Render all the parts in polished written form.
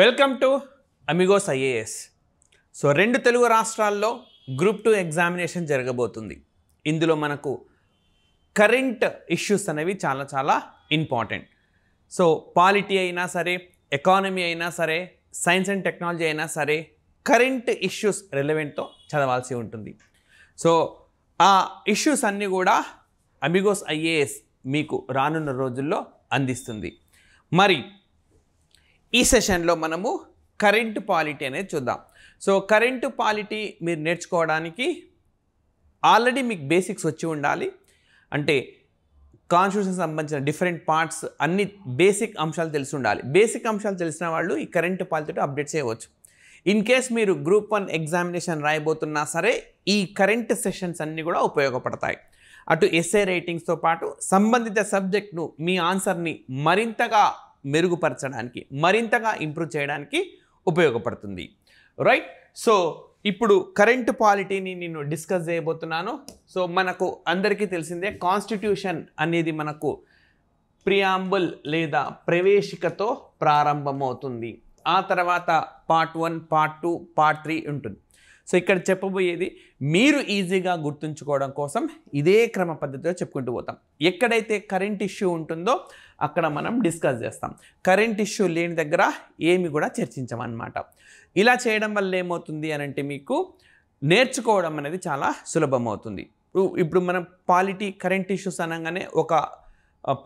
Welcome to Amigos IAS. So రెండు తెలుగు రాష్ట్రాల్లో group 2 examination జరగబోతుంది. ఇందులో మనకు కరెంట్ ఇష్యూస్ అనేవి చాలా ఇంపార్టెంట్. సో పాలిటీ అయినా సరే, ఎకానమీ అయినా సరే, సైన్స్ అండ్ టెక్నాలజీ అయినా సరే, కరెంట్ ఇష్యూస్ రిలవెంట్తో చదవాల్సి ఉంటుంది. సో ఆ ఇష్యూస్ అన్నీ కూడా అమిగోస్ ఐఏఎస్ మీకు రానున్న రోజుల్లో అందిస్తుంది. మరి ఈ సెషన్లో మనము కరెంట్ పాలిటీ అనేది చూద్దాం. సో కరెంట్ పాలిటీ మీరు నేర్చుకోవడానికి ఆల్రెడీ మీకు బేసిక్స్ వచ్చి ఉండాలి. అంటే కాన్స్టిట్యూషన్ సంబంధించిన డిఫరెంట్ పార్ట్స్ అన్ని బేసిక్ అంశాలు తెలిసి ఉండాలి. బేసిక్ అంశాలు తెలిసిన వాళ్ళు ఈ కరెంట్ పాలిటీతో అప్డేట్ చేయవచ్చు. ఇన్ కేస్ మీరు గ్రూప్ 1 ఎగ్జామినేషన్ రాయబోతున్నా సరే ఈ కరెంట్ సెషన్స్ అన్నీ కూడా ఉపయోగపడతాయి. అటు ఎస్ఏ రేటింగ్స్తో పాటు సంబంధిత సబ్జెక్ట్ను మీ ఆన్సర్ని మరింతగా మెరుగుపరచడానికి, మరింతగా ఇంప్రూవ్ చేయడానికి ఉపయోగపడుతుంది. రైట్. సో ఇప్పుడు కరెంట్ పాలిటీని నేను డిస్కస్ చేయబోతున్నాను. సో మనకు అందరికీ తెలిసిందే కాన్స్టిట్యూషన్ అనేది మనకు ప్రియాంబుల్ లేదా ప్రవేశికతో ప్రారంభమవుతుంది. ఆ తర్వాత పార్ట్ 1, పార్ట్ 2, పార్ట్ 3 ఉంటుంది. సో ఇక్కడ చెప్పబోయేది మీరు ఈజీగా గుర్తుంచుకోవడం కోసం ఇదే క్రమ పద్ధతిలో చెప్పుకుంటూ పోతాం. ఎక్కడైతే కరెంట్ ఇష్యూ ఉంటుందో అక్కడ మనం డిస్కస్ చేస్తాం. కరెంట్ ఇష్యూ లేని దగ్గర ఏమి కూడా చర్చించమన్నమాట. ఇలా చేయడం వల్ల ఏమవుతుంది అని అంటే మీకు నేర్చుకోవడం అనేది చాలా సులభమవుతుంది. ఇప్పుడు మనం పాలిటీ కరెంట్ ఇష్యూస్ అనగానే ఒక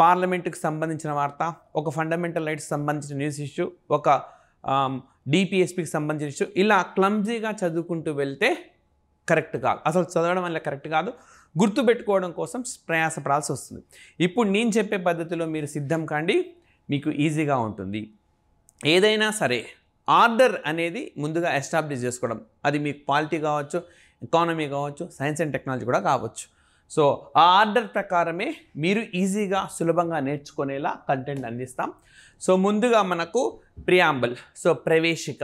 పార్లమెంటుకి సంబంధించిన వార్త, ఒక ఫండమెంటల్ రైట్స్ సంబంధించిన న్యూస్ ఇష్యూ, ఒక డిపిఎస్పికి సంబంధించిన ఇష్యూ, ఇలా క్లమ్జీగా చదువుకుంటూ వెళ్తే కరెక్ట్ కాదు. అసలు చదవడం వల్ల కరెక్ట్ కాదు. గుర్తుపెట్టుకోవడం కోసం ప్రయాసపడాల్సి వస్తుంది. ఇప్పుడు నేను చెప్పే పద్ధతిలో మీరు సిద్ధం కాండి, మీకు ఈజీగా ఉంటుంది. ఏదైనా సరే ఆర్డర్ అనేది ముందుగా ఎస్టాబ్లిష్ చేసుకోవడం, అది మీకు పాలిటీ కావచ్చు, ఎకానమీ కావచ్చు, సైన్స్ అండ్ టెక్నాలజీ కూడా కావచ్చు. సో ఆ ఆర్డర్ ప్రకారమే మీరు ఈజీగా సులభంగా నేర్చుకునేలా కంటెంట్ అందిస్తాం. సో ముందుగా మనకు ప్రియాంబుల్, సో ప్రవేశిక,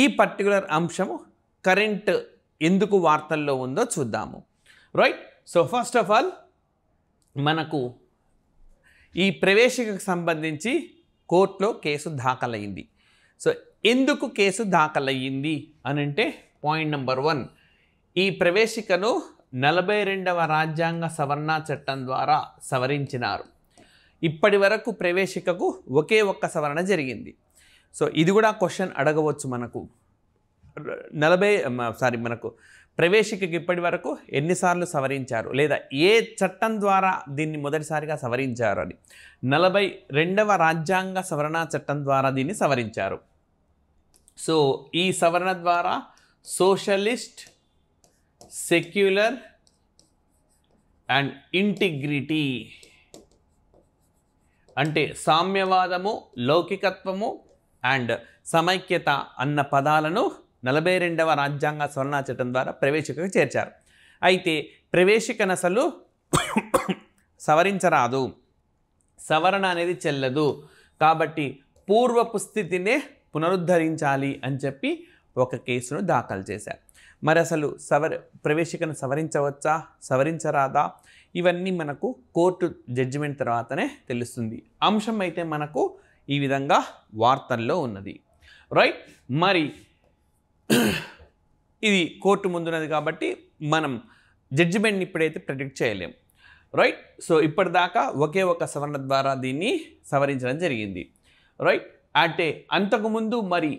ఈ పర్టికులర్ అంశము కరెంట్ ఎందుకు వార్తల్లో ఉందో చూద్దాము. Right. So first of all మనకు ఈ ప్రవేశికకు సంబంధించి కోర్టులో కేసు దాఖలయ్యింది. సో ఎందుకు కేసు దాఖలయ్యింది అని అంటే పాయింట్ నెంబర్ 1, ఈ ప్రవేశికను 42వ రాజ్యాంగ సవరణ చట్టం ద్వారా సవరించినారు. ఇప్పటి వరకు ప్రవేశికకు ఒకే ఒక్క సవరణ జరిగింది. సో ఇది కూడా క్వశ్చన్ అడగవచ్చు మనకు. మనకు ప్రవేశికకి ఇప్పటి వరకు ఎన్నిసార్లు సవరించారు, లేదా ఏ చట్టం ద్వారా దీన్ని మొదటిసారిగా సవరించారు అని. 42వ రాజ్యాంగ సవరణ చట్టం ద్వారా దీన్ని సవరించారు. సో ఈ సవరణ ద్వారా సోషలిస్ట్, సెక్యులర్ అండ్ ఇంటిగ్రిటీ, అంటే సామ్యవాదము, లౌకికత్వము అండ్ సమైక్యత అన్న పదాలను 42వ రాజ్యాంగ సవరణ చట్టం ద్వారా ప్రవేశికకు చేర్చారు. అయితే ప్రవేశికను అసలు సవరించరాదు, సవరణ అనేది చెల్లదు, కాబట్టి పూర్వపు స్థితినే పునరుద్ధరించాలి అని చెప్పి ఒక కేసును దాఖలు చేశారు. మరి అసలు ప్రవేశికను సవరించవచ్చా, సవరించరాదా, ఇవన్నీ మనకు కోర్టు జడ్జిమెంట్ తర్వాతనే తెలుస్తుంది. అంశం అయితే మనకు ఈ విధంగా వార్తల్లో ఉన్నది. రైట్. మరి ఇది కోర్టు ముందున్నది కాబట్టి మనం జడ్జిమెంట్ని ఇప్పుడైతే ప్రెడిక్ట్ చేయలేం. రైట్. సో ఇప్పటిదాకా ఒకే ఒక సవరణ ద్వారా దీన్ని సవరించడం జరిగింది. రైట్. అంటే అంతకుముందు మరి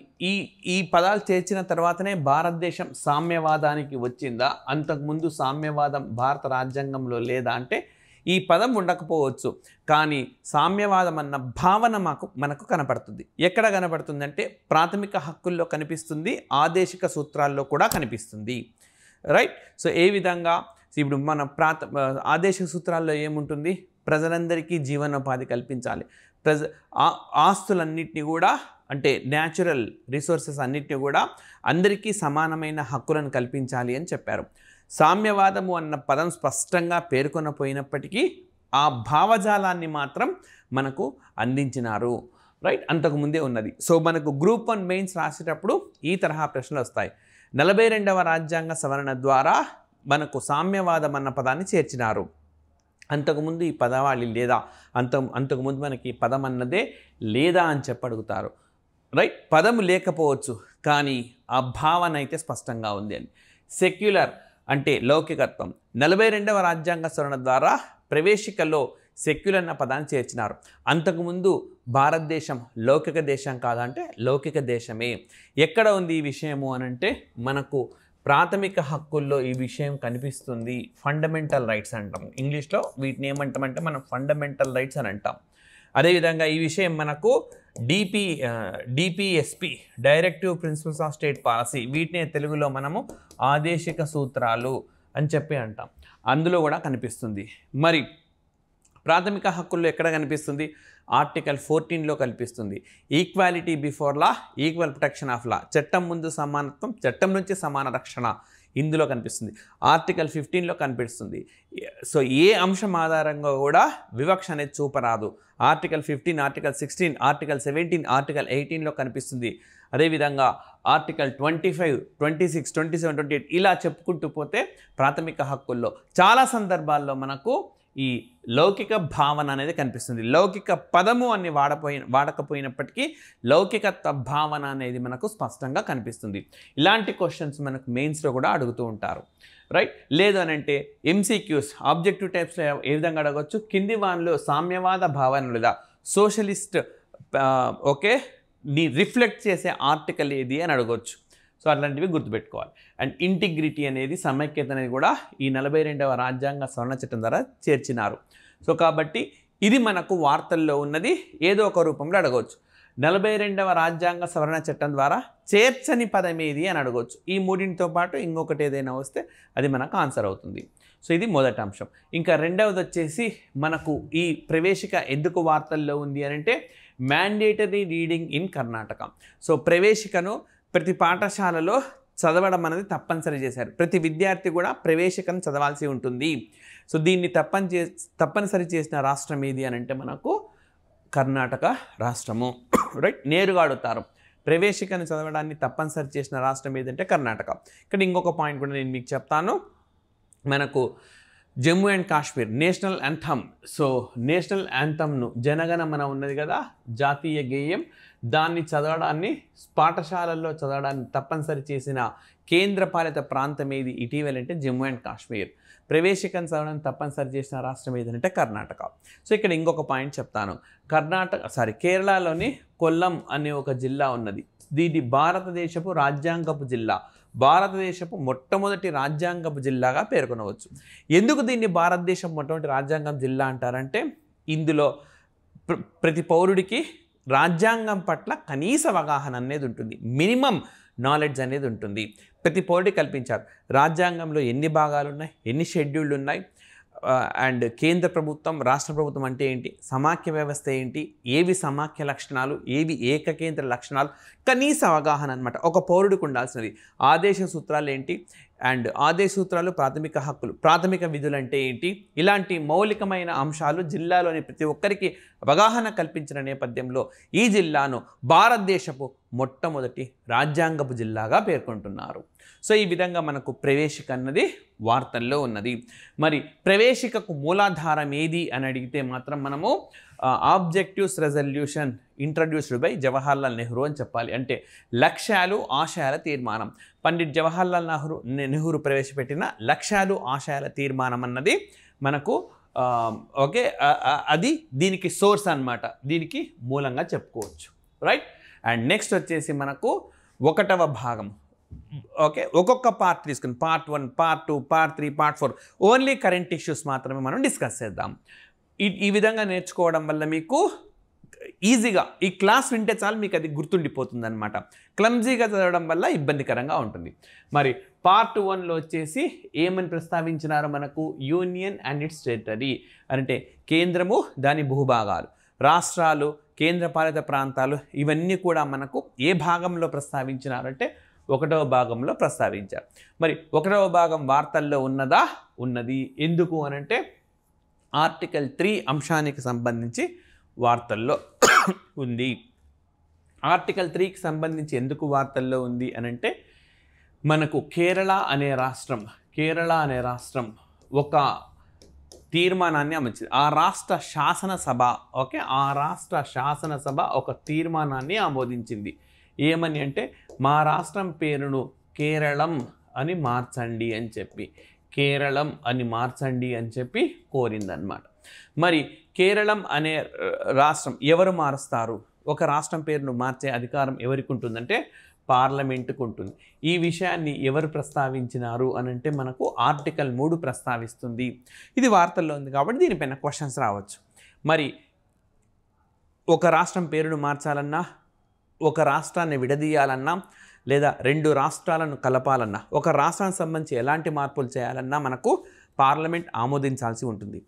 ఈ పదాలు చేర్చిన తర్వాతనే భారతదేశం సామ్యవాదానికి వచ్చిందా, అంతకుముందు సామ్యవాదం భారత రాజ్యాంగంలో లేదా అంటే ఈ పదం ఉండకపోవచ్చు, కానీ సామ్యవాదం అన్న భావన మనకు కనపడుతుంది. ఎక్కడ కనపడుతుంది అంటే ప్రాథమిక హక్కుల్లో కనిపిస్తుంది, ఆదేశిక సూత్రాల్లో కూడా కనిపిస్తుంది. రైట్. సో ఏ విధంగా ఇప్పుడు మన ఆదేశిక సూత్రాల్లో ఏముంటుంది, ప్రజలందరికీ జీవనోపాధి కల్పించాలి, ఆస్తులన్నింటినీ కూడా, అంటే న్యాచురల్ రిసోర్సెస్ అన్నింటినీ కూడా అందరికీ సమానమైన హక్కులను కల్పించాలి అని చెప్పారు. సామ్యవాదము అన్న పదం స్పష్టంగా పేర్కొనపోయినప్పటికీ ఆ భావజాలాన్ని మాత్రం మనకు అందించినారు. రైట్. అంతకుముందే ఉన్నది. సో మనకు గ్రూప్ 1 మెయిన్స్ రాసేటప్పుడు ఈ తరహా ప్రశ్నలు వస్తాయి. 42వ రాజ్యాంగ సవరణ ద్వారా మనకు సామ్యవాదం అన్న పదాన్ని చేర్చినారు. అంతకుముందు ఈ పదవాళి లేదా అంతకుముందు మనకి పదం అన్నదే లేదా అని చెప్పి అడుగుతారు. రైట్, పదము లేకపోవచ్చు కానీ ఆ భావన అయితే స్పష్టంగా ఉంది అని. సెక్యులర్ అంటే లౌకికత్వం. 42వ రాజ్యాంగ సవరణ ద్వారా ప్రవేశికలో సెక్యులర్ అన్న పదాన్ని చేర్చినారు. అంతకుముందు భారతదేశం లౌకిక దేశం కాదంటే లౌకిక దేశమే. ఎక్కడ ఉంది ఈ విషయము అనంటే మనకు ప్రాథమిక హక్కుల్లో ఈ విషయం కనిపిస్తుంది. ఫండమెంటల్ రైట్స్ అంటాం ఇంగ్లీష్లో. వీటిని ఏమంటామంటే మనం ఫండమెంటల్ రైట్స్ అని అంటాం. అదేవిధంగా ఈ విషయం మనకు DPSP directive principles of state policy, వీటిని తెలుగులో మనము ఆదేశిక సూత్రాలు అని చెప్పి అంటాం. అందులో కూడా కనిపిస్తుంది. మరి ప్రాథమిక హక్కుల్లో ఎక్కడ కనిపిస్తుంది? ఆర్టికల్ 14లో కనిపిస్తుంది. Equality before law, equal protection of law, చట్టం ముందు సమానత్వం, చట్టం నుంచి సమాన రక్షణ ఇందులో కనిపిస్తుంది. ఆర్టికల్ 15లో కనిపిస్తుంది. సో ఏ అంశం ఆధారంగా కూడా వివక్ష అనేది చూపరాదు. ఆర్టికల్ 15, ఆర్టికల్ 16, ఆర్టికల్ 17, ఆర్టికల్ 18లో కనిపిస్తుంది. అదేవిధంగా ఆర్టికల్ 25, 26, 27, 28 ఇలా చెప్పుకుంటూ పోతే ప్రాథమిక హక్కుల్లో చాలా సందర్భాల్లో మనకు ఈ లౌకిక భావన అనేది కనిపిస్తుంది. లౌకిక పదము అని వాడకపోయినప్పటికీ లౌకికత్వ భావన అనేది మనకు స్పష్టంగా కనిపిస్తుంది. ఇలాంటి క్వశ్చన్స్ మనకు మెయిన్స్లో కూడా అడుగుతూ ఉంటారు. రైట్, లేదు అని అంటే ఎంసీక్యూస్ ఆబ్జెక్టివ్ టైప్స్లో ఏ విధంగా అడగవచ్చు? కింది వానిలో సామ్యవాద భావన లేదా సోషలిస్ట్ ని రిఫ్లెక్ట్ చేసే ఆర్టికల్ ఏది అని అడగవచ్చు. సో అట్లాంటివి గుర్తుపెట్టుకోవాలి. అండ్ ఇంటిగ్రిటీ అనేది, సమైక్యత అనేది కూడా ఈ 42వ రాజ్యాంగ సవరణ చట్టం ద్వారా చేర్చినారు. సో కాబట్టి ఇది మనకు వార్తల్లో ఉన్నది. ఏదో ఒక రూపంలో అడగవచ్చు. 42వ రాజ్యాంగ సవరణ చట్టం ద్వారా చేర్చని పదం ఏది అని అడగవచ్చు. ఈ మూడింటితో పాటు ఇంకొకటి ఏదైనా వస్తే అది మనకు ఆన్సర్ అవుతుంది. సో ఇది మొదటి అంశం. ఇంకా రెండవది వచ్చేసి మనకు ఈ ప్రవేశిక ఎందుకు వార్తల్లో ఉంది అని అంటే mandatory reading in Karnataka. So ప్రవేశికను ప్రతి పాఠశాలలో చదవడం అనేది తప్పనిసరి చేశారు. ప్రతి విద్యార్థి కూడా ప్రవేశికను చదవాల్సి ఉంటుంది. సో దీన్ని తప్పనిసరి చేసిన రాష్ట్రం ఏది అని అంటే మనకు కర్ణాటక రాష్ట్రము. రైట్, నేరుగా అడుగుతారు. ప్రవేశికను చదవడాన్ని తప్పనిసరి చేసిన రాష్ట్రం ఏదంటే కర్ణాటక. ఇక్కడ ఇంకొక పాయింట్ కూడా నేను మీకు చెప్తాను. మనకు Jammu and Kashmir national anthem. So national యాంథమ్ను జనగణమన ఉన్నది కదా, జాతీయ గేయం, దాన్ని చదవడాన్ని పాఠశాలల్లో చదవడాన్ని తప్పనిసరి చేసిన కేంద్రపాలిత ప్రాంతం ఏది ఇటీవలంటే జమ్మూ అండ్ కాశ్మీర్. ప్రవేశికను చదవడానికి తప్పనిసరి చేసిన రాష్ట్రం ఏదంటే కర్ణాటక. సో ఇక్కడ ఇంకొక పాయింట్ చెప్తాను. కేరళలోని కొల్లం అనే ఒక జిల్లా ఉన్నది. దీని భారతదేశపు రాజ్యాంగపు జిల్లా, భారతదేశపు మొట్టమొదటి రాజ్యాంగపు జిల్లాగా పేర్కొనవచ్చు. ఎందుకు దీన్ని భారతదేశం మొట్టమొదటి రాజ్యాంగం జిల్లా అంటారంటే ఇందులో ప్రతి పౌరుడికి రాజ్యాంగం పట్ల కనీస అవగాహన అనేది ఉంటుంది. మినిమం నాలెడ్జ్ అనేది ఉంటుంది. ప్రతి పౌరుడికి కల్పించారు. రాజ్యాంగంలో ఎన్ని భాగాలు ఉన్నాయి, ఎన్ని షెడ్యూళ్ళు ఉన్నాయి, అండ్ కేంద్ర ప్రభుత్వం, రాష్ట్ర ప్రభుత్వం అంటే ఏంటి, సమాఖ్య వ్యవస్థ ఏంటి, ఏవి సమాఖ్య లక్షణాలు, ఏవి ఏకకేంద్ర లక్షణాలు, కనీస అవగాహన అనమాట ఒక పౌరుడికి ఉండాల్సినది. ఆదేశ సూత్రాలు ఏంటి, అండ్ ఆదేశ సూత్రాలు ప్రాథమిక హక్కులు, ప్రాథమిక విధులు అంటే ఏంటి, ఇలాంటి మౌలికమైన అంశాలు జిల్లాలోని ప్రతి ఒక్కరికి అవగాహన కల్పించిన నేపథ్యంలో ఈ జిల్లాను భారతదేశపు మొట్టమొదటి రాజ్యాంగపు జిల్లాగా పేర్కొంటున్నారు. సో ఈ విధంగా మనకు ప్రవేశిక అన్నది వార్తల్లో ఉన్నది. మరి ప్రవేశికకు మూలాధారం ఏది అని అడిగితే మాత్రం మనము objectives resolution introduced by Jawaharlal Nehru అని చెప్పాలి. అంటే లక్ష్యాలు ఆశయాల తీర్మానం. పండిట్ జవహర్లాల్ నెహ్రూ ప్రవేశపెట్టిన లక్ష్యాలు ఆశయాల తీర్మానం అన్నది మనకు అది దీనికి సోర్స్ అన్నమాట, దీనికి మూలంగా చెప్పుకోవచ్చు. రైట్, అండ్ నెక్స్ట్ వచ్చేసి మనకు 1వ భాగం. ఒక్కొక్క పార్ట్ తీసుకుని part 1, part 2, part 3, part 4 only current issues మాత్రమే మనం డిస్కస్ చేద్దాం. ఈ విధంగా నేర్చుకోవడం వల్ల మీకు ఈజీగా ఈ క్లాస్ వింటే చాలు మీకు అది గుర్తుండిపోతుంది అనమాట. క్లమ్జీగా చదవడం వల్ల ఇబ్బందికరంగా ఉంటుంది. మరి పార్ట్ 1లో వచ్చేసి ఏమని ప్రస్తావించినారో మనకు యూనియన్ అండ్ ఇట్స్ టెరిటరీ అంటే కేంద్రము, దాని భూభాగాలు, రాష్ట్రాలు, కేంద్రపాలిత ప్రాంతాలు, ఇవన్నీ కూడా మనకు ఏ భాగంలో ప్రస్తావించినారంటే 1వ భాగంలో ప్రస్తావించారు. మరి 1వ భాగం వార్తల్లో ఉన్నది. ఎందుకు అనంటే ఆర్టికల్ 3 అంశానికి సంబంధించి వార్తల్లో ఉంది. ఆర్టికల్ 3కి సంబంధించి ఎందుకు వార్తల్లో ఉంది అనంటే మనకు కేరళ అనే రాష్ట్రం ఒక తీర్మానాన్ని ఆమోదించింది. ఆ రాష్ట్ర శాసనసభ ఓకే ఆ రాష్ట్ర శాసనసభ ఒక తీర్మానాన్ని ఆమోదించింది. ఏమని అంటే మా రాష్ట్రం పేరును కేరళం అని మార్చండి అని చెప్పి, కేరళం అని మార్చండి అని చెప్పి కోరిందనమాట. మరి కేరళం అనే రాష్ట్రం ఎవరు మారుస్తారు? ఒక రాష్ట్రం పేరును మార్చే అధికారం ఎవరికి ఉంటుందంటే పార్లమెంటుకు ఉంటుంది. ఈ విషయాన్ని ఎవరు ప్రస్తావించినారు అని అంటే మనకు ఆర్టికల్ 3 ప్రస్తావిస్తుంది. ఇది వార్తల్లో ఉంది కాబట్టి దీనిపైన క్వశ్చన్స్ రావచ్చు. మరి ఒక రాష్ట్రం పేరును మార్చాలన్నా, ఒక రాష్ట్రాన్ని విడదీయాలన్నా, లేదా 2 రాష్ట్రాలను కలపాలన్నా, ఒక రాష్ట్రానికి సంబంధించి ఎలాంటి మార్పులు చేయాలన్నా మనకు పార్లమెంట్ ఆమోదించాల్సి ఉంటుంది.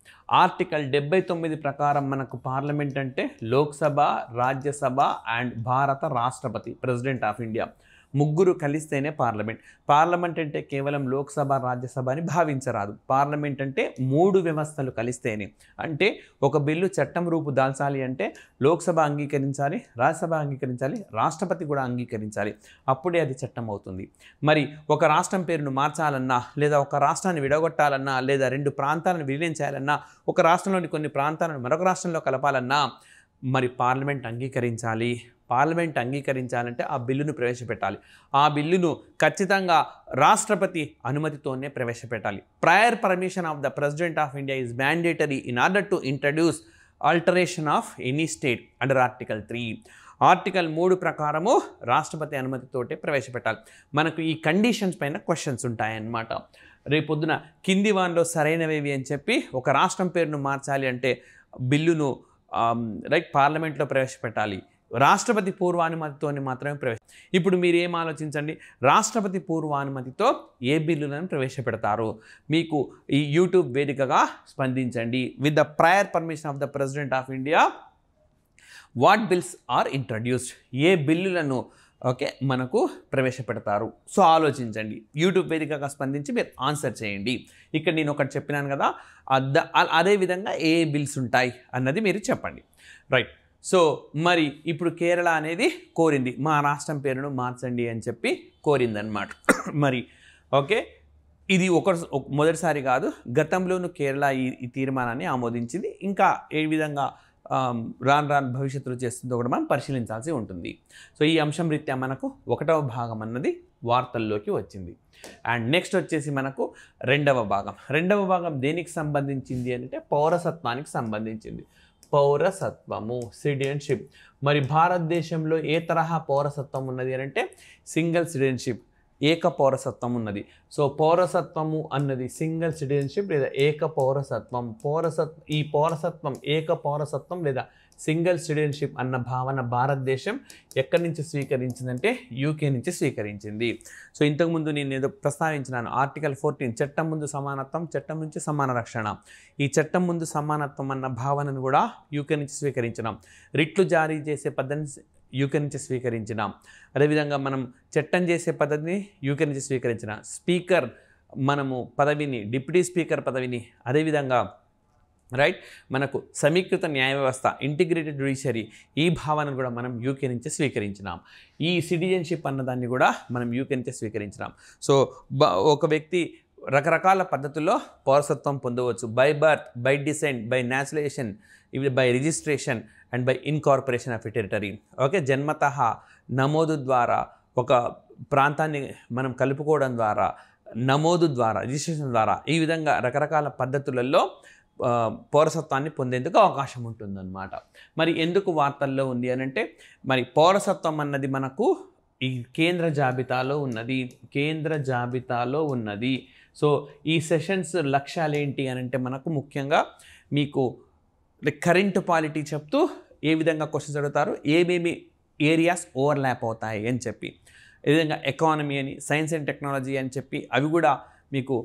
ఆర్టికల్ 79 ప్రకారం మనకు పార్లమెంట్ అంటే లోక్సభ, రాజ్యసభ అండ్ భారత రాష్ట్రపతి ప్రెసిడెంట్ ఆఫ్ ఇండియా ముగ్గురు కలిస్తేనే పార్లమెంట్. పార్లమెంట్ అంటే కేవలం లోక్సభ, రాజ్యసభ అని భావించరాదు. పార్లమెంట్ అంటే 3 వ్యవస్థలు కలిస్తేనే. అంటే ఒక బిల్లు చట్టం రూపు దాల్చాలి అంటే లోక్సభ అంగీకరించాలి, రాజ్యసభ అంగీకరించాలి, రాష్ట్రపతి కూడా అంగీకరించాలి. అప్పుడే అది చట్టం అవుతుంది. మరి ఒక రాష్ట్రం పేరును మార్చాలన్నా, లేదా ఒక రాష్ట్రాన్ని విడగొట్టాలన్నా, లేదా 2 ప్రాంతాలను విలీనం చేయాలన్నా, ఒక రాష్ట్రంలోని కొన్ని ప్రాంతాలను మరొక రాష్ట్రంలో కలపాలన్నా మరి పార్లమెంట్ అంగీకరించాలి. పార్లమెంట్ అంగీకరించాలంటే ఆ బిల్లును ప్రవేశపెట్టాలి. ఆ బిల్లును ఖచ్చితంగా రాష్ట్రపతి అనుమతితోనే ప్రవేశపెట్టాలి. Prior permission of the president of India is mandatory in order to introduce alteration of any state under article 3. Article 3 ప్రకారము రాష్ట్రపతి అనుమతితోటే ప్రవేశపెట్టాలి. మనకు ఈ కండిషన్స్ పైన క్వశ్చన్స్ ఉంటాయన్నమాట. రేపొద్దున కింది వాన్లో సరైనవేవి అని చెప్పి ఒక రాష్ట్రం పేరును మార్చాలి అంటే బిల్లును పార్లమెంట్లో ప్రవేశపెట్టాలి. రాష్ట్రపతి పూర్వానుమతితో మాత్రమే ఇప్పుడు మీరు ఏం ఆలోచించండి, రాష్ట్రపతి పూర్వానుమతితో ఏ బిల్లులను ప్రవేశపెడతారు? మీకు ఈ యూట్యూబ్ వేదికగా స్పందించండి. With the prior permission of the president of India what bills are introduced? ఏ బిల్లులను మనకు ప్రవేశపెడతారు? సో ఆలోచించండి. యూట్యూబ్ వేదికగా స్పందించి మీరు ఆన్సర్ చేయండి. ఇక్కడ నేను ఒకటి చెప్పినాను కదా, అదేవిధంగా ఏ బిల్స్ ఉంటాయి అన్నది మీరు చెప్పండి. రైట్. సో మరి ఇప్పుడు కేరళ అనేది కోరింది మా రాష్ట్రం పేరును మార్చండి అని చెప్పి కోరిందనమాట. మరి ఇది మొదటిసారి కాదు, గతంలోనూ కేరళ ఈ తీర్మానాన్ని ఆమోదించింది. ఇంకా ఏ విధంగా రాను భవిష్యత్తులో చేస్తుందో కూడా మనం పరిశీలించాల్సి ఉంటుంది. సో ఈ అంశం రీత్యా మనకు 1వ భాగం అన్నది వార్తల్లోకి వచ్చింది. అండ్ నెక్స్ట్ వచ్చేసి మనకు 2వ భాగం. 2వ భాగం దేనికి సంబంధించింది అంటే పౌరసత్వానికి సంబంధించింది. పౌరసత్వము, సిటిజన్షిప్. మరి భారతదేశంలో ఏ తరహా పౌరసత్వం ఉన్నది అని అంటే సింగిల్ సిటిజన్షిప్, ఏక పౌరసత్వం ఉన్నది. సో పౌరసత్వము అన్నది సింగిల్ సిటిజన్షిప్ లేదా ఏక పౌరసత్వం. ఈ పౌరసత్వం, ఏక పౌరసత్వం లేదా సింగిల్ సిటిజన్షిప్ అన్న భావన భారతదేశం ఎక్కడి నుంచి స్వీకరించిందంటే యూకే నుంచి స్వీకరించింది. సో ఇంతకుముందు నేను ఏదో ప్రస్తావించినాను, ఆర్టికల్ 14 చట్టం ముందు సమానత్వం, చట్టం నుంచి సమాన రక్షణ. ఈ చట్టం ముందు సమానత్వం అన్న భావనను కూడా యూకే నుంచి స్వీకరించినాం. రిట్లు జారీ చేసే పద్ధతిని యూకే నుంచి స్వీకరించినాం. అదేవిధంగా మనం చట్టం చేసే పద్ధతిని యూకే నుంచి స్వీకరించిన, స్పీకర్ మనము పదవిని, డిప్యూటీ స్పీకర్ పదవిని, అదేవిధంగా మనకు సమీకృత న్యాయ వ్యవస్థ, ఇంటిగ్రేటెడ్ జ్యుడిషియరీ, ఈ భావనను కూడా మనం యూకే నుంచి స్వీకరించినాం. ఈ సిటిజన్షిప్ అన్నదాన్ని కూడా మనం యూకే నుంచి స్వీకరించినాం. సో ఒక వ్యక్తి రకరకాల పద్ధతుల్లో పౌరసత్వం పొందవచ్చు. By birth, by descent, by naturalisation, by registration and by incorporation of a territory. జన్మతః నమోదు ద్వారా, ఒక ప్రాంతాన్ని మనం కలుపుకోవడం ద్వారా, నమోదు ద్వారా, రిజిస్ట్రేషన్ ద్వారా, ఈ విధంగా రకరకాల పద్ధతులలో పౌరసత్వాన్ని పొందేందుకు అవకాశం ఉంటుందన్నమాట. మరి ఎందుకు వార్తల్లో ఉంది అని అంటే మరి పౌరసత్వం అన్నది మనకు ఈ కేంద్ర జాబితాలో ఉన్నది. సో ఈ సెషన్స్ లక్ష్యాలు ఏంటి అని అంటే మనకు ముఖ్యంగా మీకు కరెంట్ పాలిటీ చెప్తూ ఏ విధంగా క్వశ్చన్స్ అడుగుతారు, ఏమేమి ఏరియాస్ ఓవర్లాప్ అవుతాయి అని చెప్పి, ఈ విధంగా ఎకానమీ అని, సైన్స్ అండ్ టెక్నాలజీ అని చెప్పి అవి కూడా మీకు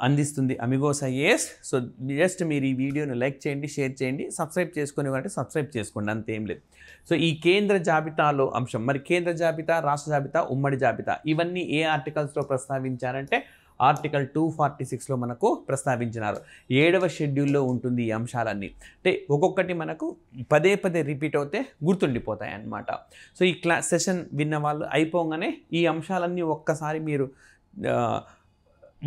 అందిస్తుంది అమిగోస్ ఐఏఎస్. సో జస్ట్ మీరు ఈ వీడియోను లైక్ చేయండి, షేర్ చేయండి, సబ్స్క్రైబ్ చేసుకుని అంటే సబ్స్క్రైబ్ చేసుకోండి, అంతేం లేదు. సో ఈ కేంద్ర జాబితాలో అంశం, మరి కేంద్ర జాబితా, రాష్ట్ర జాబితా, ఉమ్మడి జాబితా ఇవన్నీ ఏ ఆర్టికల్స్లో ప్రస్తావించారంటే ఆర్టికల్ 246లో మనకు ప్రస్తావించినారు. 7వ షెడ్యూల్లో ఉంటుంది ఈ అంశాలన్నీ. అంటే ఒక్కొక్కటి మనకు పదే రిపీట్ అవుతే గుర్తుండిపోతాయి అన్నమాట. సో ఈ సెషన్ విన్న వాళ్ళు అయిపోగానే ఈ అంశాలన్నీ ఒక్కసారి మీరు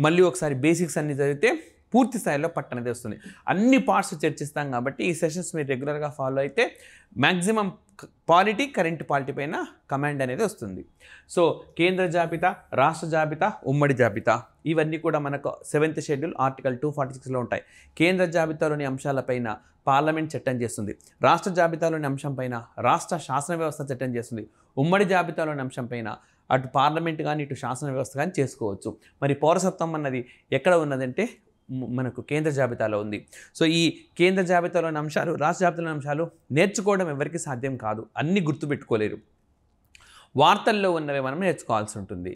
మళ్ళీ ఒకసారి బేసిక్స్ అన్ని చదివితే పూర్తి స్థాయిలో పట్టు అనేది వస్తుంది. అన్ని పార్ట్స్ చర్చిస్తాం కాబట్టి ఈ సెషన్స్ మీరు రెగ్యులర్గా ఫాలో అయితే మ్యాక్సిమం పాలిటీ, కరెంట్ పాలిటీ పైన కమాండ్ అనేది వస్తుంది. సో కేంద్ర జాబితా, రాష్ట్ర జాబితా, ఉమ్మడి జాబితా ఇవన్నీ కూడా మనకు 7th షెడ్యూల్ ఆర్టికల్ 246లో ఉంటాయి. కేంద్ర జాబితాలోని అంశాలపైన పార్లమెంట్ చట్టం చేస్తుంది. రాష్ట్ర జాబితాలోని అంశం పైన రాష్ట్ర శాసన వ్యవస్థ చట్టం చేస్తుంది. ఉమ్మడి జాబితాలోని అంశం పైన అటు పార్లమెంట్ కానీ ఇటు శాసన వ్యవస్థ కానీ చేసుకోవచ్చు. మరి పౌరసత్వం అన్నది ఎక్కడ ఉన్నదంటే మనకు కేంద్ర జాబితాలో ఉంది. సో ఈ కేంద్ర జాబితాలోని అంశాలు, రాష్ట్ర జాబితాలోని అంశాలు నేర్చుకోవడం ఎవరికి సాధ్యం కాదు, అన్నీ గుర్తుపెట్టుకోలేరు. వార్తల్లో ఉన్నవి మనం నేర్చుకోవాల్సి ఉంటుంది.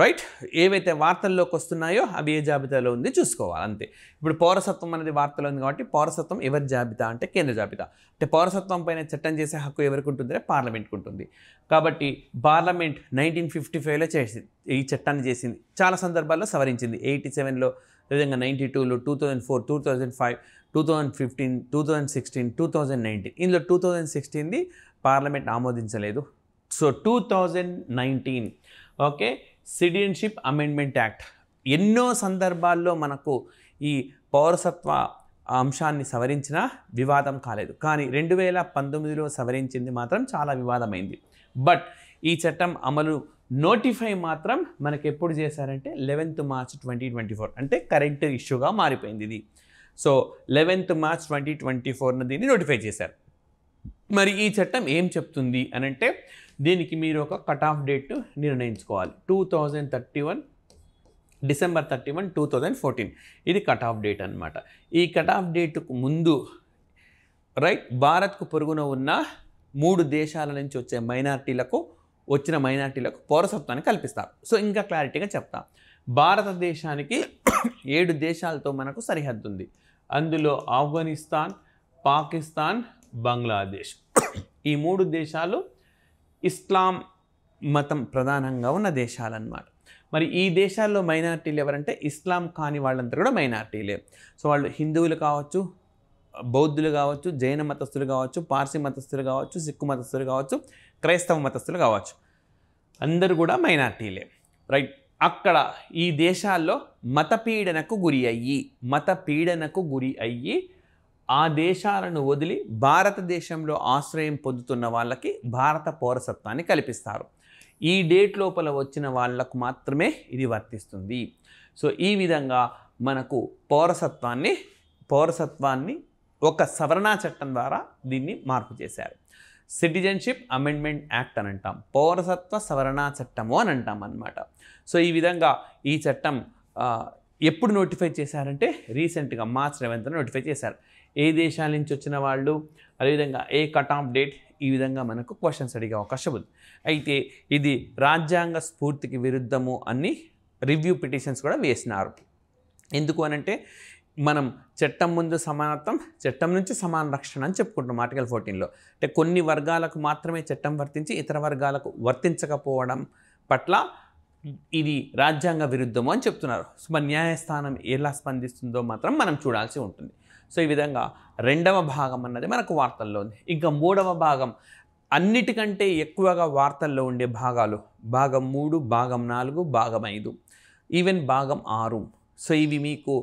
రైట్, ఏవైతే వార్తల్లోకి వస్తున్నాయో అవి ఏ జాబితాలో ఉంది చూసుకోవాలి అంతే. ఇప్పుడు పౌరసత్వం అనేది వార్తలో ఉంది కాబట్టి పౌరసత్వం ఎవరి జాబితా అంటే కేంద్ర జాబితా. అంటే పౌరసత్వం పైన చట్టం చేసే హక్కు ఎవరికి ఉంటుంది? పార్లమెంట్కి ఉంటుంది. కాబట్టి పార్లమెంట్ 1955లో చేసింది, ఈ చట్టాన్ని చేసింది. చాలా సందర్భాల్లో సవరించింది. 87లో, విధంగా 92లో, 2004, 2005, 2015, 2016, 2019. ఇందులో 2016ది పార్లమెంట్ ఆమోదించలేదు. So 2019 okay citizenship amendment act ఎన్నో సందర్భాల్లో మనకు ఈ పౌరసత్వ అంశాన్ని సవరించిన వివాదం కాలేదు. కానీ 2019లో సవరించింది మాత్రం చాలా వివాదమైంది. బట్ ఈ చట్టం అమలు నోటిఫై మాత్రం మనకి ఎప్పుడు చేశారంటే 11th March 2024, అంటే కరెంట్ ఇష్యూగా మారిపోయింది ఇది. సో 11th March 2024 దీన్ని నోటిఫై చేశారు. మరి ఈ చట్టం ఏం చెప్తుంది అని అంటే దీనికి మీరు ఒక కట్ ఆఫ్ డేట్ నిర్ణయించుకోవాలి. 2031 December 31, 2014 ఇది కట్ ఆఫ్ డేట్ అనమాట. ఈ కట్ ఆఫ్ డేట్కు ముందు రైట్ భారత్కు పొరుగున ఉన్న 3 దేశాల నుంచి వచ్చే మైనారిటీలకు పౌరసత్వాన్ని కల్పిస్తారు. సో ఇంకా క్లారిటీగా చెప్తా. భారతదేశానికి 7 దేశాలతో మనకు సరిహద్దు ఉంది. అందులో ఆఫ్ఘనిస్తాన్, పాకిస్తాన్, బంగ్లాదేశ్ ఈ 3 దేశాలు ఇస్లాం మతం ప్రధానంగా ఉన్న దేశాలన్నమాట. మరి ఈ దేశాల్లో మైనారిటీలు ఎవరంటే ఇస్లాం కాని వాళ్ళంతా కూడా మైనారిటీలే. సో వాళ్ళు హిందువులు కావచ్చు, బౌద్ధులు కావచ్చు, జైన మతస్థులు కావచ్చు, పార్సీ మతస్థులు కావచ్చు, సిక్కు మతస్థులు కావచ్చు, క్రైస్తవ మతస్థులు కావచ్చు, అందరూ కూడా మైనారిటీలే. రైట్, అక్కడ ఈ దేశాల్లో మతపీడనకు గురి అయ్యి ఆ దేశాలను వదిలి భారతదేశంలో ఆశ్రయం పొందుతున్న వాళ్ళకి భారత పౌరసత్వాన్ని కల్పిస్తారు. ఈ డేట్ లోపల వచ్చిన వాళ్లకు మాత్రమే ఇది వర్తిస్తుంది. సో ఈ విధంగా మనకు పౌరసత్వాన్ని ఒక సవరణా చట్టం ద్వారా దీన్ని మార్పు చేశారు. సిటిజన్షిప్ అమెండ్మెంట్ యాక్ట్ అని అంటాం, పౌరసత్వ సవరణా చట్టము అని అంటాం అన్నమాట. సో ఈ విధంగా ఈ చట్టం ఎప్పుడు నోటిఫై చేశారంటే రీసెంట్గా March 11th నోటిఫై చేశారు. ఏ దేశాల నుంచి వచ్చిన వాళ్ళు, అదేవిధంగా ఏ కట్ ఆఫ్ డేట్, ఈ విధంగా మనకు క్వశ్చన్స్ అడిగే అవకాశం ఉంది. అయితే ఇది రాజ్యాంగ స్ఫూర్తికి విరుద్ధము అని రివ్యూ పిటిషన్స్ కూడా వేసినారు. ఎందుకు అనంటే మనం చట్టం ముందు సమానత్వం, చట్టం నుంచి సమాన రక్షణ అని చెప్పుకుంటాం ఆర్టికల్ 14లో. అంటే కొన్ని వర్గాలకు మాత్రమే చట్టం వర్తించి ఇతర వర్గాలకు వర్తించకపోవడం పట్ల ఇది రాజ్యాంగ విరుద్ధము అని చెప్తున్నారు. సో మరి న్యాయస్థానం ఎలా స్పందిస్తుందో మాత్రం మనం చూడాల్సి ఉంటుంది. సో ఈ విధంగా 2వ భాగం అన్నది మనకు వార్తల్లో ఉంది. ఇంకా 3వ భాగం అన్నిటికంటే ఎక్కువగా వార్తల్లో ఉండే భాగాలు భాగం 3, భాగం 4, భాగం 5, ఈవెన్ భాగం 6. సో ఇవి మీకు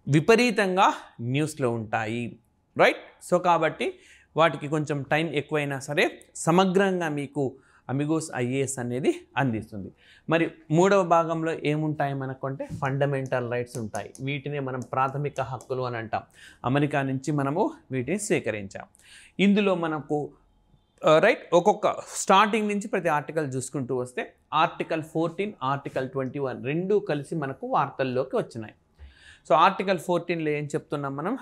విపరీతంగా న్యూస్లో ఉంటాయి. రైట్, సో కాబట్టి వాటికి కొంచెం టైం ఎక్కువైనా సరే సమగ్రంగా మీకు అమిగోస్ IAS అనేది అందిస్తుంది. మరి 3వ భాగంలో ఏముంటాయి మనకు అంటే ఫండమెంటల్ రైట్స్ ఉంటాయి. వీటిని మనం ప్రాథమిక హక్కులు అని అంటాం. అమెరికా నుంచి మనము వీటిని స్వీకరించాం. ఇందులో మనకు రైట్ ఒక్కొక్క స్టార్టింగ్ నుంచి ప్రతి ఆర్టికల్ చూసుకుంటూ వస్తే ఆర్టికల్ 14, ఆర్టికల్ 21 రెండూ కలిసి మనకు వార్తల్లోకి వచ్చినాయి. సో ఆర్టికల్ 14లో ఏం చెప్తున్నాం మనం?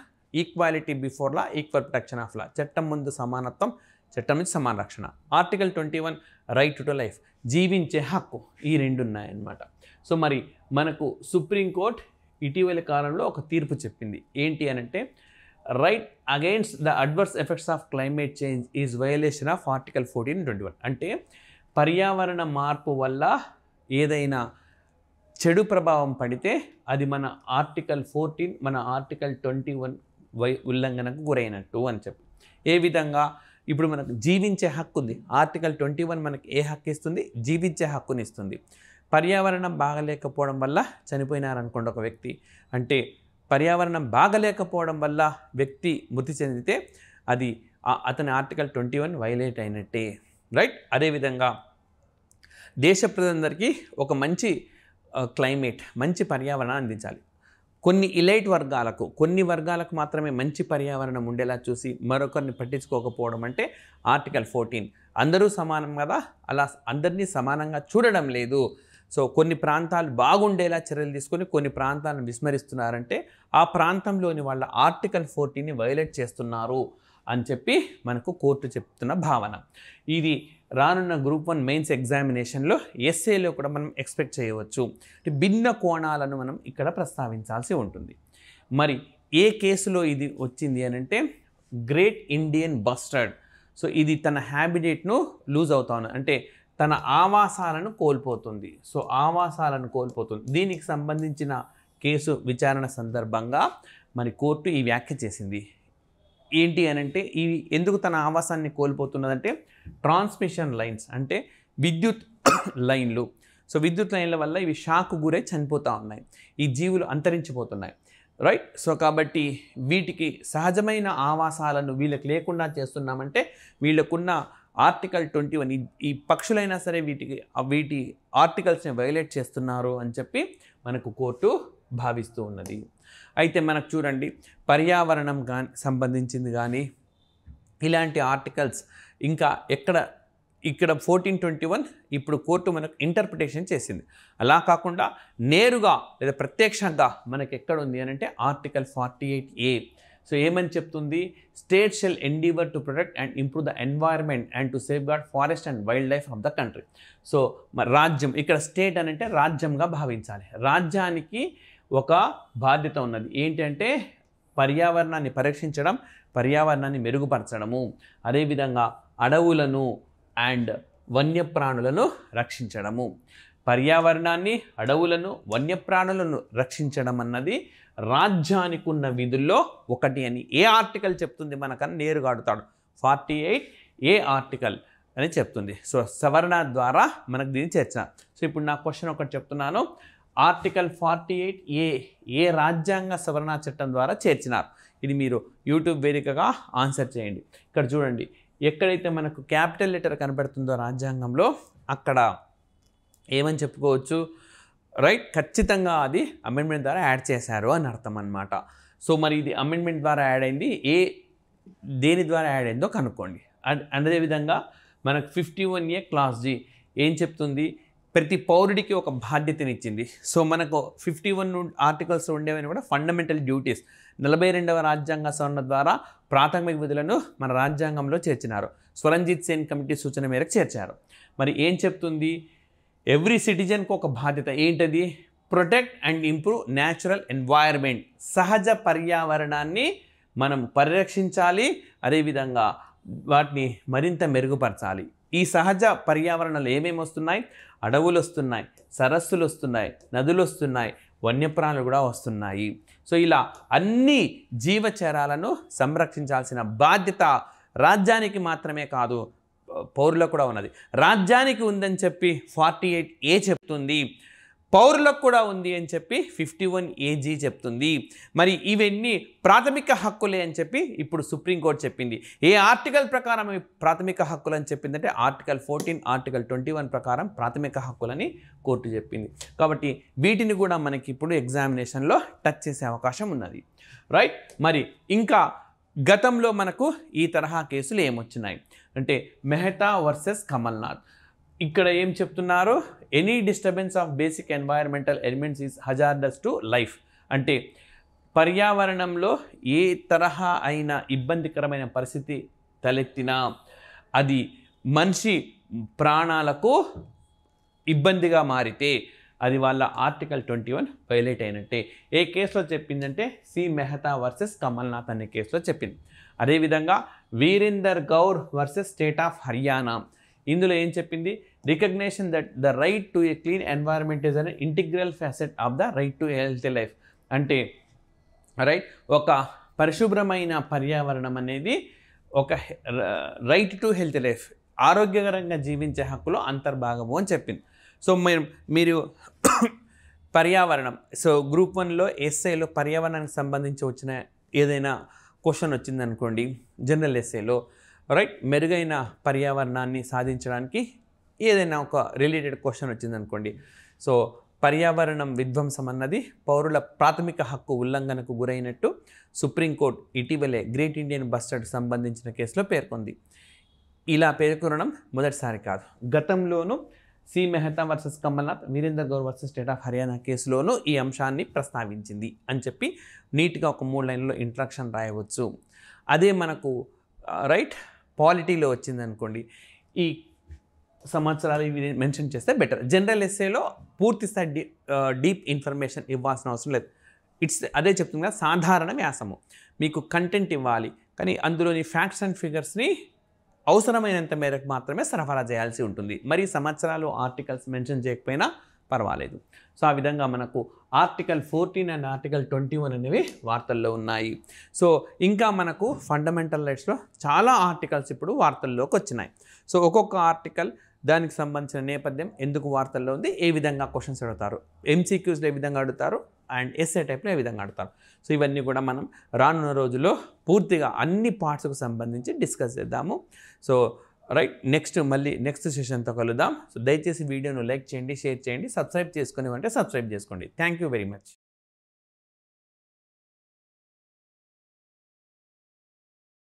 Equality before law, equal protection of law, చట్టం ముందు సమానత్వం, చట్టం నుంచి సమాన రక్షణ. ఆర్టికల్ 21 రైట్ టు లైఫ్, జీవించే హక్కు, ఈ 2 ఉన్నాయన్నమాట. సో మరి మనకు సుప్రీంకోర్టు ఇటీవలి కాలంలో ఒక తీర్పు చెప్పింది. ఏంటి అనంటే right against the adverse effects of climate change is violation of article 14 and 21. అంటే పర్యావరణ మార్పు వల్ల ఏదైనా చెడు ప్రభావం పడితే అది మన ఆర్టికల్ 14, మన ఆర్టికల్ 21 ఉల్లంఘనకు గురైనట్టు అని చెప్పి. ఏ విధంగా? ఇప్పుడు మనకు జీవించే హక్కు ఉంది. ఆర్టికల్ 21 మనకి ఏ హక్కు ఇస్తుంది? జీవించే హక్కుని ఇస్తుంది. పర్యావరణం బాగలేకపోవడం వల్ల చనిపోయినారనుకోండి ఒక వ్యక్తి, అంటే పర్యావరణం బాగలేకపోవడం వల్ల వ్యక్తి మృతి చెందితే అది అతని ఆర్టికల్ 21 వైలేట్ అయినట్టే, రైట్. అదేవిధంగా దేశ ప్రజలందరికీ ఒక మంచి క్లైమేట్, మంచి పర్యావరణం అందించాలి. కొన్ని ఇలైట్ వర్గాలకు, కొన్ని వర్గాలకు మాత్రమే మంచి పర్యావరణం ఉండేలా చూసి మరొకరిని పట్టించుకోకపోవడం అంటే ఆర్టికల్ 14. అందరూ సమానం కదా, అలా అందరినీ సమానంగా చూడడం లేదు. సో కొన్ని ప్రాంతాలు బాగుండేలా చర్యలు తీసుకొని కొన్ని ప్రాంతాలను విస్మరిస్తున్నారంటే ఆ ప్రాంతంలోని వాళ్ళ ఆర్టికల్ 14ని వైలేట్ చేస్తున్నారు అని చెప్పి మనకు కోర్టు చెప్తున్న భావన. ఇది రానున్న గ్రూప్ 1 మెయిన్స్ ఎగ్జామినేషన్లో ఎస్ఏలో కూడా మనం ఎక్స్పెక్ట్ చేయవచ్చు. భిన్న కోణాలను మనం ఇక్కడ ప్రస్తావించాల్సి ఉంటుంది. మరి ఏ కేసులో ఇది వచ్చింది అని అంటే గ్రేట్ ఇండియన్ బస్టర్డ్. సో ఇది తన హ్యాబిటేట్ను లూజ్ అవుతాను అంటే తన ఆవాసాలను కోల్పోతుంది. సో ఆవాసాలను కోల్పోతుంది. దీనికి సంబంధించిన కేసు విచారణ సందర్భంగా మరి కోర్టు ఈ వ్యాఖ్య చేసింది. ఏంటి అని అంటే ఇవి ఎందుకు తన ఆవాసాన్ని కోల్పోతున్నదంటే ట్రాన్స్మిషన్ లైన్స్ అంటే విద్యుత్ లైన్లు. సో విద్యుత్ లైన్ల వల్ల ఇవి షాక్ గురై చనిపోతూ ఉన్నాయి, ఈ జీవులు అంతరించిపోతున్నాయి, రైట్. సో కాబట్టి వీటికి సహజమైన ఆవాసాలను వీళ్ళకి లేకుండా చేస్తున్నామంటే వీళ్ళకున్న ఆర్టికల్ 21 ఈ పక్షులైనా సరే వీటి ఆర్టికల్స్ని వైలేట్ చేస్తున్నారు అని చెప్పి మనకు కోర్టు భావిస్తూ ఉన్నది. అయితే మనకు చూడండి పర్యావరణం సంబంధించింది కానీ ఇలాంటి ఆర్టికల్స్ ఇంకా ఇక్కడ 1421 ఇప్పుడు కోర్టు మనకు ఇంటర్ప్రిటేషన్ చేసింది. అలా కాకుండా నేరుగా లేదా ప్రత్యక్షంగా మనకి ఎక్కడ ఉంది అని అంటే ఆర్టికల్ 48A. సో ఏమని చెప్తుంది? State shall endeavour to protect and improve the environment and to safeguard forest and wild life of the country. So రాజ్యం, ఇక్కడ స్టేట్ అని అంటే రాజ్యంగా భావించాలి. రాజ్యానికి ఒక బాధ్యత ఉన్నది. ఏంటంటే పర్యావరణాన్ని పరిరక్షించడం, పర్యావరణాన్ని మెరుగుపరచడము, అదేవిధంగా అడవులను అండ్ వన్యప్రాణులను రక్షించడము. పర్యావరణాన్ని, అడవులను, వన్యప్రాణులను రక్షించడం అన్నది రాజ్యానికి ఉన్న విధుల్లో ఒకటి అని ఏ ఆర్టికల్ చెప్తుంది మనకన్నా నేరుగా అడుగుతాడు. 48A ఆర్టికల్ అని చెప్తుంది. సో సవరణ ద్వారా మనకు దీన్ని చేర్చిన. సో ఇప్పుడు నా క్వశ్చన్ ఒకటి చెప్తున్నాను. ఆర్టికల్ 48A ఏ రాజ్యాంగ సవరణ చట్టం ద్వారా చేర్చినారు? ఇది మీరు యూట్యూబ్ వేదికగా ఆన్సర్ చేయండి. ఇక్కడ చూడండి, ఎక్కడైతే మనకు క్యాపిటల్ లెటర్ కనబడుతుందో రాజ్యాంగంలో అక్కడ ఏమని చెప్పుకోవచ్చు, రైట్. ఖచ్చితంగా అది అమెండ్మెంట్ ద్వారా యాడ్ చేశారు అని అర్థం అన్నమాట. సో మరి ఇది అమెండ్మెంట్ ద్వారా యాడ్ అయింది, దేని ద్వారా యాడ్ అయిందో కనుక్కోండి. అదేవిధంగా మనకు 51A క్లాస్ G ఏం చెప్తుంది? ప్రతి పౌరుడికి ఒక బాధ్యతనిచ్చింది. సో మనకు 51 ఆర్టికల్స్ ఉండేవని కూడా ఫండమెంటల్ డ్యూటీస్ 42వ రాజ్యాంగ సవరణ ద్వారా ప్రాథమిక విధులను మన రాజ్యాంగంలో చేర్చినారు. స్వరంజిత్ సేన్ కమిటీ సూచన మేరకు చేర్చారు. మరి ఏం చెప్తుంది? ఎవ్రీ సిటిజన్కి ఒక బాధ్యత. ఏంటది? Protect and improve natural environment. సహజ పర్యావరణాన్ని మనం పరిరక్షించాలి, అదేవిధంగా వాటిని మరింత మెరుగుపరచాలి. ఈ సహజ పర్యావరణాలు ఏమేమి వస్తున్నాయి? అడవులు వస్తున్నాయి, సరస్సులు వస్తున్నాయి, నదులు వస్తున్నాయి, వన్యప్రాణులు కూడా వస్తున్నాయి. సో ఇలా అన్ని జీవచరాలను సంరక్షించాల్సిన బాధ్యత రాజ్యానికి మాత్రమే కాదు, పౌరులకు కూడా ఉన్నది. రాజ్యానికి ఉందని చెప్పి 48A చెప్తుంది, పౌరులకు కూడా ఉంది అని చెప్పి 51AG చెప్తుంది. మరి ఇవన్నీ ప్రాథమిక హక్కులే అని చెప్పి ఇప్పుడు సుప్రీంకోర్టు చెప్పింది. ఏ ఆర్టికల్ ప్రకారం ప్రాథమిక హక్కులు అని చెప్పిందంటే ఆర్టికల్ 14, ఆర్టికల్ 21 ప్రకారం ప్రాథమిక హక్కులని కోర్టు చెప్పింది. కాబట్టి వీటిని కూడా మనకి ఇప్పుడు ఎగ్జామినేషన్లో టచ్ చేసే అవకాశం ఉన్నది, రైట్. మరి ఇంకా గతంలో మనకు ఈ తరహా కేసులు ఏమొచ్చినాయి అంటే మెహతా వర్సెస్ కమల్నాథ్. ఇక్కడ ఏం చెప్తున్నారు? Any disturbance of basic environmental elements is hazardous to life. అంటే పర్యావరణంలో ఏ తరహా అయిన ఇబ్బందికరమైన పరిస్థితి తలెత్తినా అది మనిషి ప్రాణాలకు ఇబ్బందిగా మారితే అది వాళ్ళ ఆర్టికల్ 21 వైలేట్ అయినట్టే. ఏ కేసులో చెప్పిందంటే సి మెహతా వర్సెస్ కమల్నాథ్ అనే కేసులో చెప్పింది. అదేవిధంగా Virender Gaur versus state of Haryana, ఇందులో ఏం చెప్పింది? Recognition that the right to a clean environment is an integral facet of the right to healthy life. అంటే రైట్, ఒక పరిశుభ్రమైన పర్యావరణం అనేది ఒక రైట్ టు హెల్తీ లైఫ్, ఆరోగ్యకరంగా జీవించే హక్కులో అంతర్భాగము అని చెప్పింది. సో మీరు పర్యావరణం. సో గ్రూప్ 1లో ఎస్ఏలో పర్యావరణానికి సంబంధించి వచ్చిన ఏదైనా క్వశ్చన్ వచ్చిందనుకోండి జనరల్ ఎస్ఏలో, రైట్, మెరుగైన పర్యావరణాన్ని సాధించడానికి ఏదైనా ఒక రిలేటెడ్ క్వశ్చన్ వచ్చిందనుకోండి, సో పర్యావరణం విధ్వంసం అన్నది పౌరుల ప్రాథమిక హక్కు ఉల్లంఘనకు గురైనట్టు సుప్రీంకోర్టు ఇటీవలే గ్రేట్ ఇండియన్ బస్టర్డ్కి సంబంధించిన కేసులో పేర్కొంది. ఇలా పేర్కొనడం మొదటిసారి కాదు. గతంలోనూ C Mehta versus Kamal Nath, Virender Gaur versus state of Haryana కేసులోనూ ఈ అంశాన్ని ప్రస్తావించింది అని చెప్పి నీట్గా ఒక 3 లైన్లో ఇంట్రడక్షన్ రాయవచ్చు. అదే మనకు రైట్ పాలిటీలో వచ్చిందనుకోండి, ఈ సంవత్సరాలు ఇవి మెన్షన్ చేస్తే బెటర్. జనరల్ ఎస్ఏలో పూర్తి స్థాయి డీప్ ఇన్ఫర్మేషన్ ఇవ్వాల్సిన అవసరం లేదు. అదే చెప్తుంది కదా, సాధారణ వ్యాసము. మీకు కంటెంట్ ఇవ్వాలి, కానీ అందులోని ఫ్యాక్ట్స్ అండ్ ఫిగర్స్ని అవసరమైనంత మేరకు మాత్రమే సరఫరా చేయాల్సి ఉంటుంది. మరి సంవత్సరాలు ఆర్టికల్స్ మెన్షన్ చేయకపోయినా పర్వాలేదు. సో ఆ విధంగా మనకు ఆర్టికల్ 14 అండ్ ఆర్టికల్ 21 అనేవి వార్తల్లో ఉన్నాయి. సో ఇంకా మనకు ఫండమెంటల్ రైట్స్లో చాలా ఆర్టికల్స్ ఇప్పుడు వార్తల్లోకి వచ్చినాయి. సో ఒక్కొక్క ఆర్టికల్ దానికి సంబంధించిన నేపథ్యం, ఎందుకు వార్తల్లో ఉంది, ఏ విధంగా క్వశ్చన్స్ అడుగుతారు, ఎంసీక్యూస్లో ఏ విధంగా అడుగుతారు, అండ్ ఎస్ఏ టైప్లో ఏ విధంగా అడుగుతారు. సో ఇవన్నీ కూడా మనం రానున్న రోజుల్లో పూర్తిగా అన్ని పార్ట్స్కు సంబంధించి డిస్కస్ చేద్దాము. సో రైట్, నెక్స్ట్ సెషన్తో కలుద్దాం. సో దయచేసి వీడియోను లైక్ చేయండి, షేర్ చేయండి, సబ్స్క్రైబ్ చేసుకుని అంటే సబ్స్క్రైబ్ చేసుకోండి. Thank you very much.